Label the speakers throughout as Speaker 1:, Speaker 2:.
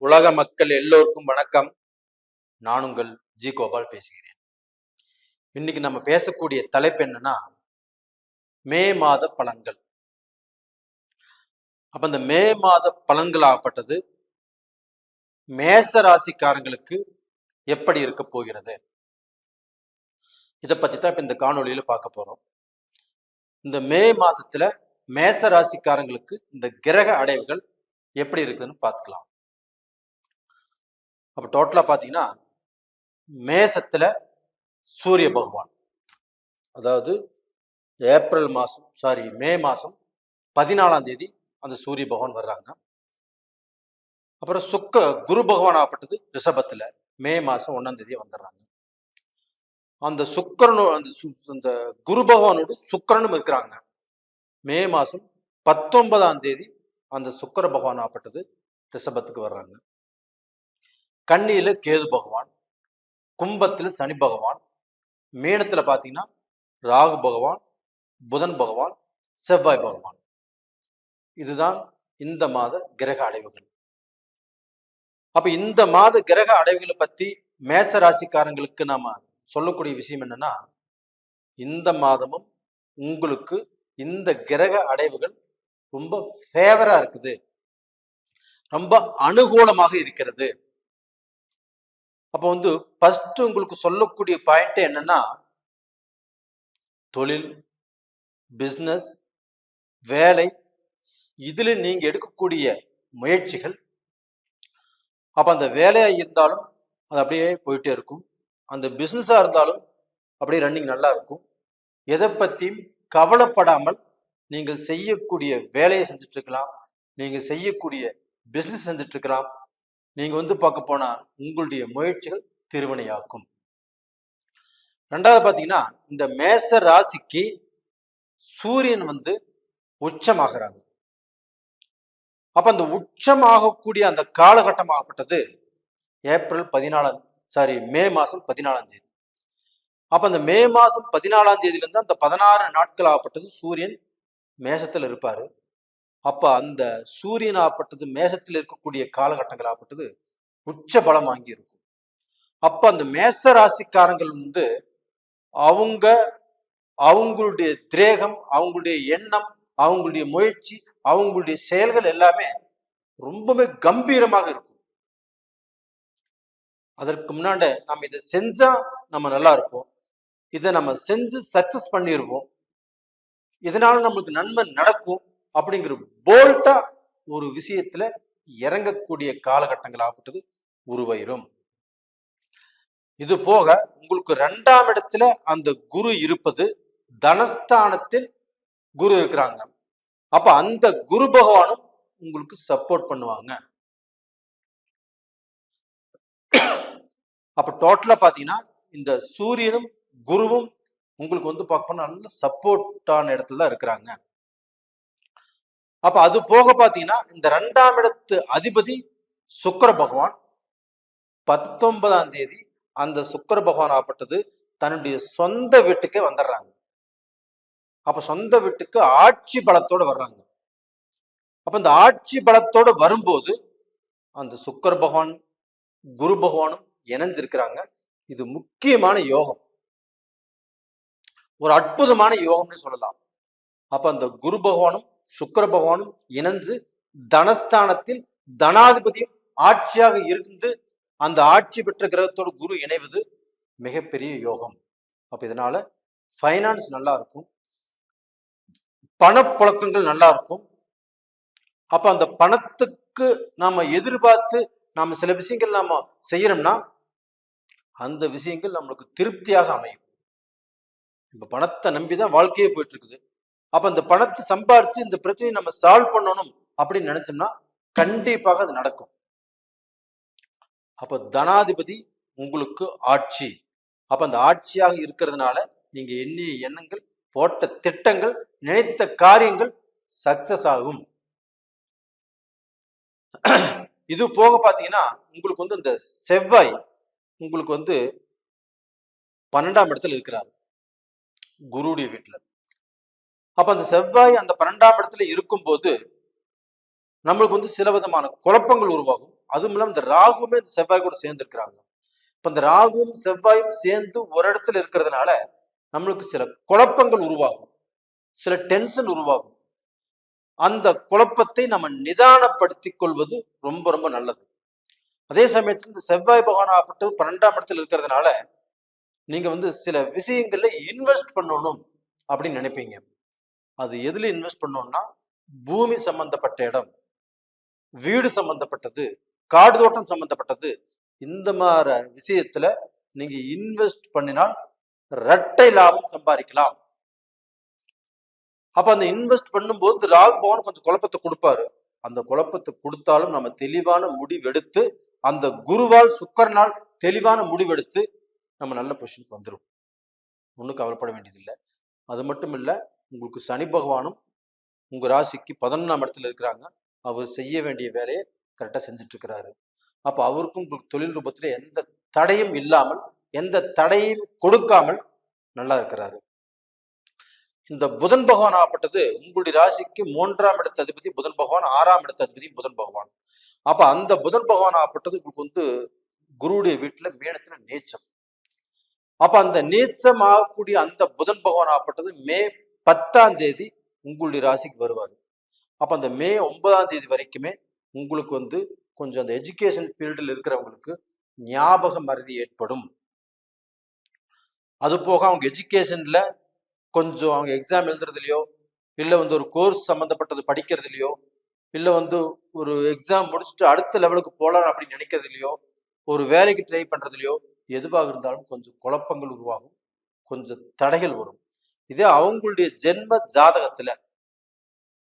Speaker 1: உலக மக்கள் எல்லோருக்கும் வணக்கம். நான் உங்கள் ஜி கோபால் பேசுகிறேன். இன்னைக்கு நம்ம பேசக்கூடிய தலைப்பு என்னன்னா, மே மாத பலன்கள். அப்ப இந்த மே மாத பலன்கள் ஆகப்பட்டது மேச ராசிக்காரங்களுக்கு எப்படி இருக்க போகிறது, இதை பத்தி தான் இப்ப இந்த காணொலியில பார்க்க போறோம். இந்த மே மாசத்துல மேச ராசிக்காரங்களுக்கு இந்த கிரக அடைவுகள் எப்படி இருக்குதுன்னு பார்த்துக்கலாம். அப்ப டோட்டலா பாத்தீங்கன்னா, மேசத்துல சூரிய பகவான், அதாவது மே மாசம் 14ஆம் தேதி அந்த சூரிய பகவான் வர்றாங்க. அப்புறம் குரு பகவான் ஆகப்பட்டது ரிஷபத்துல மே மாசம் 1ஆம் தேதி வந்துடுறாங்க. அந்த அந்த குரு பகவானோடு சுக்கிரனும் இருக்கிறாங்க. மே மாசம் 19ஆம் தேதி அந்த சுக்கிர பகவான் ஆகப்பட்டது ரிஷபத்துக்கு வர்றாங்க. கன்னியில கேது பகவான், கும்பத்துல சனி பகவான், மீனத்துல பாத்தீங்கன்னா ராகு பகவான், புதன் பகவான், செவ்வாய் பகவான். இதுதான் இந்த மாத கிரக அடைவுகள். அப்ப இந்த மாத கிரக அடைவுகளை பத்தி மேச ராசிக்காரங்களுக்கு நாம சொல்லக்கூடிய விஷயம் என்னன்னா, இந்த மாதமும் உங்களுக்கு இந்த கிரக அடைவுகள் ரொம்ப ஃபேவரா இருக்குது, ரொம்ப அனுகூலமாக இருக்கிறது. அப்ப ஃபர்ஸ்ட் உங்களுக்கு சொல்லக்கூடிய பாயிண்ட் என்னன்னா, தொழில், பிசினஸ், வேலை, இதுல நீங்க எடுக்கக்கூடிய முயற்சிகள், அப்ப அந்த வேலையா இருந்தாலும் அது அப்படியே போயிட்டே இருக்கும், அந்த பிசினஸா இருந்தாலும் அப்படியே ரன்னிங் நல்லா இருக்கும். எதை பத்தியும் கவலைப்படாமல் நீங்கள் செய்யக்கூடிய வேலையை செஞ்சுட்டு இருக்கலாம், நீங்க செய்யக்கூடிய பிசினஸ் செஞ்சுட்டு இருக்கலாம். நீங்க பார்க்க போனா உங்களுடைய முயற்சிகள் திருவினையாக்கும். ரெண்டாவது பாத்தீங்கன்னா, இந்த மேச ராசிக்கு சூரியன் உச்சமாகிறாங்க. அப்ப அந்த உச்சமாகக்கூடிய அந்த காலகட்டமாகப்பட்டது மே மாசம் 14ஆம் தேதி. அப்ப அந்த மே மாசம் 14ஆம் தேதியில இருந்து அந்த 16 நாட்கள் ஆகப்பட்டது சூரியன் மேசத்துல இருப்பாரு. அப்ப அந்த சூரியன் ஆகப்பட்டது மேசத்தில் இருக்கக்கூடிய காலகட்டங்கள் ஆகப்பட்டது உச்ச பலம் வாங்கி இருக்கும். அப்ப அந்த மேச ராசிக்காரங்கள் அவங்களுடைய திரேகம், அவங்களுடைய எண்ணம், அவங்களுடைய முயற்சி, அவங்களுடைய செயல்கள் எல்லாமே ரொம்பவே கம்பீரமாக இருக்கும். அதற்கு முன்னாடி நம்ம இதை செஞ்சா நம்ம நல்லா இருப்போம், இதை நம்ம செஞ்சு சக்சஸ் பண்ணிருவோம், இதனால நம்மளுக்கு நன்மை நடக்கும் அப்படிங்கிற போல்ட்டா ஒரு விஷயத்துல இறங்கக்கூடிய காலகட்டங்கள் ஆகப்பட்டது உருவாயிரும். இது போக உங்களுக்கு 2ஆம் இடத்துல அந்த குரு இருப்பது, தனஸ்தானத்தில் குரு இருக்கிறாங்க. அப்ப அந்த குரு பகவானும் உங்களுக்கு சப்போர்ட் பண்ணுவாங்க. அப்ப டோட்டலா பாத்தீங்கன்னா இந்த சூரியனும் குருவும் உங்களுக்கு பார்க்க நல்ல சப்போர்ட்டான இடத்துல தான் இருக்கிறாங்க. அப்ப அது போக பாத்தீங்கன்னா இந்த 2ஆம் இடத்து அதிபதி சுக்கிர பகவான் 19ஆம் தேதி அந்த சுக்கிர பகவான் ஆகப்பட்டது தன்னுடைய சொந்த வீட்டுக்கே வந்துடுறாங்க. அப்ப சொந்த வீட்டுக்கு ஆட்சி பலத்தோட வர்றாங்க. அப்ப இந்த ஆட்சி பலத்தோட வரும்போது அந்த சுக்கிர பகவான் குரு பகவானும் இணைஞ்சிருக்கிறாங்க. இது முக்கியமான யோகம், ஒரு அற்புதமான யோகம்னு சொல்லலாம். அப்ப அந்த குரு பகவானும் சுக்கிர பகவானும் இணைஞ்சு தனஸ்தானத்தில் தனாதிபதியும் ஆட்சியாக இருந்து அந்த ஆட்சி பெற்ற கிரகத்தோடு குரு இணைவது மிகப்பெரிய யோகம். அப்ப இதனால ஃபைனான்ஸ் நல்லா இருக்கும், பணப்புழக்கங்கள் நல்லா இருக்கும். அப்ப அந்த பணத்துக்கு நாம எதிர்பார்த்து நாம சில விஷயங்கள் நாம செய்யறோம்னா அந்த விஷயங்கள் நம்மளுக்கு திருப்தியாக அமையும். இப்ப பணத்தை நம்பிதான் வாழ்க்கையே போயிட்டு இருக்குது. அப்ப அந்த பணத்தை சம்பாரிச்சு இந்த பிரச்சனையை நம்ம சால்வ் பண்ணணும் அப்படின்னு நினைச்சோம்னா கண்டிப்பாக அது நடக்கும். அப்ப தனாதிபதி உங்களுக்கு ஆட்சி, அப்ப அந்த ஆட்சியாக இருக்கிறதுனால நீங்க எண்ணிய எண்ணங்கள், போட்ட திட்டங்கள், நினைத்த காரியங்கள் சக்சஸ் ஆகும். இது போக பாத்தீங்கன்னா உங்களுக்கு இந்த செவ்வாய் உங்களுக்கு 12ஆம் இடத்துல இருக்கிறார் குருடைய வீட்டுல. அப்ப அந்த செவ்வாய் அந்த 12ஆம் இடத்துல இருக்கும்போது நம்மளுக்கு சில விதமான குழப்பங்கள் உருவாகும். அதுவும் இல்லாமல் இந்த ராகுமே இந்த செவ்வாய் கூட சேர்ந்து இருக்கிறாங்க. இப்ப இந்த ராகுவும் செவ்வாயும் சேர்ந்து ஒரு இடத்துல இருக்கிறதுனால நம்மளுக்கு சில குழப்பங்கள் உருவாகும், சில டென்ஷன் உருவாகும். அந்த குழப்பத்தை நம்ம நிதானப்படுத்திக் கொள்வது ரொம்ப ரொம்ப நல்லது. அதே சமயத்தில் இந்த செவ்வாய் பகவான் ஆகப்பட்டது 12ஆம் இடத்துல இருக்கிறதுனால நீங்க வந்து சில விஷயங்கள்ல இன்வெஸ்ட் பண்ணணும் அப்படின்னு நினைப்பீங்க. அது எதுல இன்வெஸ்ட் பண்ணணும்னா, பூமி சம்பந்தப்பட்ட இடம், வீடு சம்பந்தப்பட்டது, காடு தோட்டம் சம்பந்தப்பட்டது, இந்த மாதிரி விஷயத்துல நீங்க இன்வெஸ்ட் பண்ணினால் இரட்டை லாபம் சம்பாதிக்கலாம். அப்ப அந்த இன்வெஸ்ட் பண்ணும்போது இந்த ராகு பகவான் கொஞ்சம் குழப்பத்தை கொடுப்பாரு. அந்த குழப்பத்தை கொடுத்தாலும் நம்ம தெளிவான முடிவெடுத்து, அந்த குருவால் சுக்கரனால் தெளிவான முடிவெடுத்து நம்ம நல்ல பொசிஷனுக்கு வந்துடும். ஒன்றும் கவலைப்பட வேண்டியதில்லை. அது மட்டும் இல்லை, உங்களுக்கு சனி பகவானும் உங்க ராசிக்கு 11ஆம் இடத்துல இருக்கிறாங்க. அவர் செய்ய வேண்டிய வேலையை கரெக்டாக செஞ்சுட்டு இருக்கிறாரு. அப்போ அவருக்கும் உங்களுக்கு தொழில் ரூபத்தில் எந்த தடையும் இல்லாமல், எந்த தடையும் கொடுக்காமல் நல்லா இருக்கிறாரு. இந்த புதன் பகவான் ஆகப்பட்டது உங்களுடைய ராசிக்கு 3ஆம் இடத்த அதிபதி புதன் பகவான், 6ஆம் இடத்த அதிபதி புதன் பகவான். அப்ப அந்த புதன் பகவான் ஆகப்பட்டது உங்களுக்கு வந்து குருவுடைய வீட்டுல மீனத்துல நீச்சம். அப்ப அந்த நீச்சம் ஆகக்கூடிய அந்த புதன் பகவான் ஆகப்பட்டது மே 10ஆம் தேதி உங்களுடைய ராசிக்கு வருவார். அப்ப அந்த மே 9ஆம் தேதி வரைக்குமே உங்களுக்கு வந்து கொஞ்சம் அந்த எஜுகேஷன் ஃபீல்டில் இருக்கிறவங்களுக்கு ஞாபக மறதி ஏற்படும். அது போக அவங்க எஜுகேஷன்ல கொஞ்சம் அவங்க எக்ஸாம் எழுதுறதுலையோ, இல்லை வந்து ஒரு கோர்ஸ் சம்மந்தப்பட்டது படிக்கிறதுலையோ, இல்லை வந்து ஒரு எக்ஸாம் முடிச்சுட்டு அடுத்த லெவலுக்கு போகலாம் அப்படின்னு நினைக்கிறதுலையோ, ஒரு வேலைக்கு ட்ரை பண்ணுறதுலையோ, எதுவாக இருந்தாலும் கொஞ்சம் குழப்பங்கள் உருவாகும், கொஞ்சம் தடைகள் வரும். இதே அவங்களுடைய ஜென்ம ஜாதகத்துல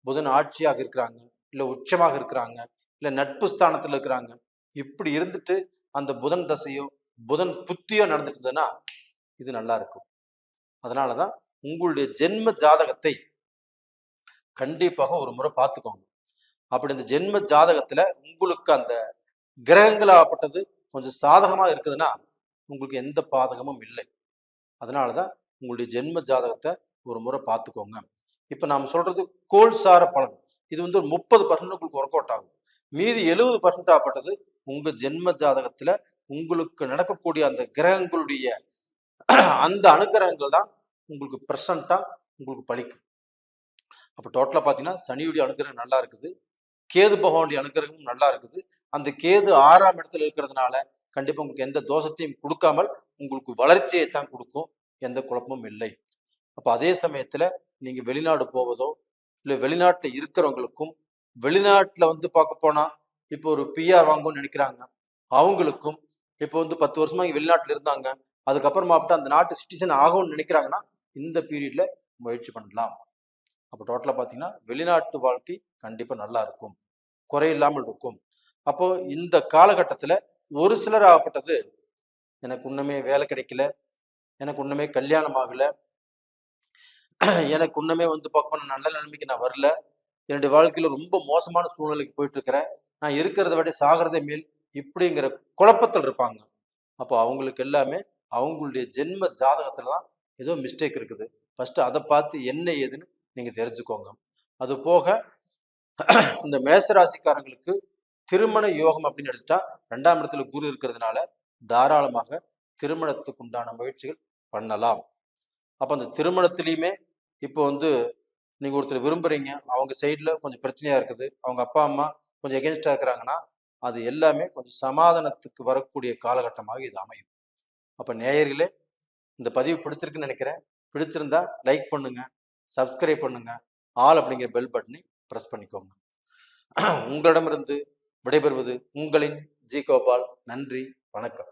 Speaker 1: புதன் ஆட்சியாக இருக்கிறாங்க, இல்லை உச்சமாக இருக்கிறாங்க, இல்லை நட்பு ஸ்தானத்தில் இருக்கிறாங்க, இப்படி இருந்துட்டு அந்த புதன் தசையோ புதன் புத்தியோ நடந்துட்டு இருந்ததுன்னா இது நல்லா இருக்கும். அதனாலதான் உங்களுடைய ஜென்ம ஜாதகத்தை கண்டிப்பாக ஒரு முறை பார்த்துக்கோங்க. அப்படி இந்த ஜென்ம ஜாதகத்துல உங்களுக்கு அந்த கிரகங்களாகப்பட்டது கொஞ்சம் சாதகமா இருக்குதுன்னா உங்களுக்கு எந்த பாதகமும் இல்லை. அதனாலதான் உங்களுடைய ஜென்ம ஜாதகத்தை ஒரு முறை பார்த்துக்கோங்க. இப்ப நாம் சொல்றது கோல்சார பலன். இது வந்து ஒரு 30% உங்களுக்கு ஒர்க் அவுட் ஆகும். மீதி 70% ஆகப்பட்டது உங்க ஜென்ம ஜாதகத்துல உங்களுக்கு நடக்கக்கூடிய அந்த கிரகங்களுடைய அந்த அனுகிரகங்கள் தான் உங்களுக்கு பிரசண்டா உங்களுக்கு பலிக்கும். அப்ப டோட்டலா பாத்தீங்கன்னா சனியுடைய அனுகிரகம் நல்லா இருக்குது, கேது பகவானுடைய அனுகிரகமும் நல்லா இருக்குது. அந்த கேது 6ஆம் இடத்துல இருக்கிறதுனால கண்டிப்பா உங்களுக்கு எந்த தோஷத்தையும் கொடுக்காமல் உங்களுக்கு வளர்ச்சியை தான் கொடுக்கும், எந்த குழப்பமும் இல்லை. அப்ப அதே சமயத்துல நீங்க வெளிநாடு போவதோ, இல்லை வெளிநாட்டுல இருக்கிறவங்களுக்கும், வெளிநாட்டுல வந்து பார்க்க போனா இப்போ ஒரு பிஆர் வாங்கணும்னு நினைக்கிறாங்க அவங்களுக்கும், இப்போ வந்து 10 வருஷமா இங்க வெளிநாட்டுல இருந்தாங்க, அதுக்கப்புறமா அந்த நாட்டு சிட்டிசன் ஆகும்னு நினைக்கிறாங்கன்னா இந்த பீரியட்ல முயற்சி பண்ணலாம். அப்போ டோட்டலா பாத்தீங்கன்னா வெளிநாட்டு வாழ்க்கை கண்டிப்பா நல்லா இருக்கும், குறையில்லாமல் இருக்கும். அப்போ இந்த காலகட்டத்துல ஒரு சிலர் ஆகப்பட்டது எனக்கு இன்னுமே வேலை கிடைக்கல, எனக்கு இன்னுமே கல்யாணம் ஆகல, எனக்கு இன்னுமே வந்து பார்க்கணும் நல்ல நிலைமைக்கு நான் வரல, என்னுடைய வாழ்க்கையில ரொம்ப மோசமான சூழ்நிலைக்கு போயிட்டு இருக்கிறேன், நான் இருக்கிறத விட சாகிறதே மேல், இப்படிங்கிற குழப்பத்தில் இருப்பாங்க. அப்போ அவங்களுக்கு எல்லாமே அவங்களுடைய ஜென்ம ஜாதகத்துல தான் ஏதோ மிஸ்டேக் இருக்குது. ஃபர்ஸ்ட் அதை பார்த்து என்ன ஏதுன்னு நீங்க தெரிஞ்சுக்கோங்க. அது போக இந்த மேசராசிக்காரங்களுக்கு திருமண யோகம் அப்படின்னு எடுத்துட்டா 2ஆம் இடத்துல குரு இருக்கிறதுனால தாராளமாக திருமணத்துக்கு உண்டான முயற்சிகள் பண்ணலாம். அப்ப அந்த திருமணத்திலையுமே இப்போ வந்து நீங்க ஒருத்தர் விரும்புறீங்க, அவங்க சைட்ல கொஞ்சம் பிரச்சனையா இருக்குது, அவங்க அப்பா அம்மா கொஞ்சம் எகென்ஸ்டா இருக்கிறாங்கன்னா அது எல்லாமே கொஞ்சம் சமாதானத்துக்கு வரக்கூடிய காலகட்டமாக இது அமையும். அப்ப நேயர்களே, இந்த பதிவு பிடிச்சிருக்குன்னு நினைக்கிறேன். பிடிச்சிருந்தா லைக் பண்ணுங்க, சப்ஸ்கிரைப் பண்ணுங்க, ஆல் அப்படிங்கிற பெல் பட்டனை பிரஸ் பண்ணிக்கோங்க. உங்களிடமிருந்து விடைபெறுவது உங்களின் ஜி கோபால். நன்றி, வணக்கம்.